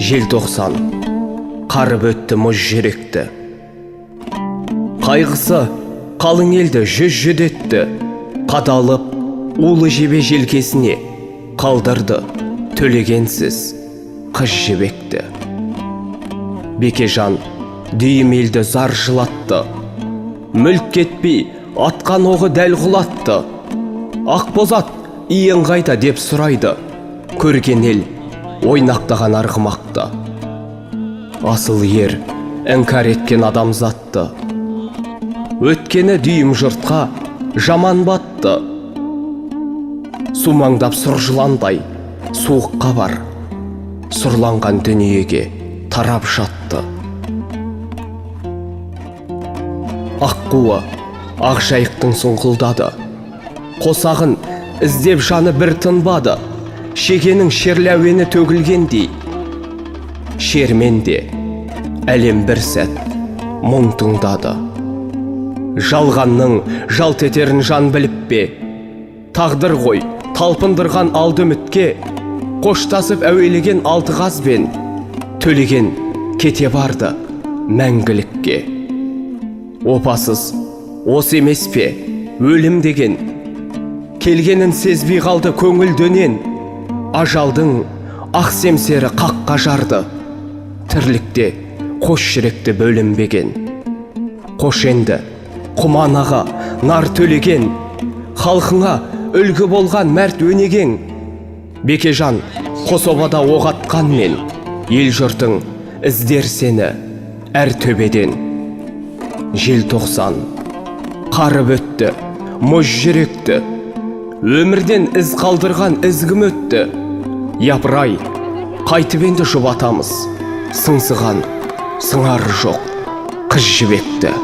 Желтоқсан қарып өтті мұз жүректі. Қайғысы қалың елді жүдетті. Қадалып улы жебе желкесіне қалдырды төлегенсіз қыз жібекті. Бекежан дүйім елді зар жылатты. Мүлк кетпей атқан оғы дәл құлатты. Ақбозат иен қайда деп сұрайды. Көрген ел ойнақтаған арғымақты. Асыл ер іңкар еткен адамзатты. Өткені дүйім жұртқа жаман батты. Сумаңдап сұр жыландай суыққа бар. Сұрланған дүниеге тарап жатты. Аққуы ақ жайықтың сұңқылдады. Қосағын іздеп жаны бір тынбады. Шегенің шерлі әуені төгілгендей. Шерменде әлем бір сәт мұң тыңдады. Жалғанның жалт етерін жан біліп пе? Тағдыр ғой талпындырған алды үмітке. Қоштасып әуелеген алты қазбен төлеген кете барды мәңгілікке. Опасыз осы емес пе өлім деген? Келгенін сезбей қалды көңілденен. Ажалдың ақ семсері қаққа жарды. Тірлікте қош жүректі бөлінбеген. Қош енді құманаға нар төлеген. Халқыңа үлгі болған мәрт өнеген. Бекежан Қособада оқ атқанмен ел жұртың іздер сені әр төбеден. Желтоқсан қарып өтті мұз жүректі. Өмірден із қалдырған ізгім өтті. Япырай қайтып енді жұбатамыз. Сыңсыған сыңары жоқ қыз жібекті.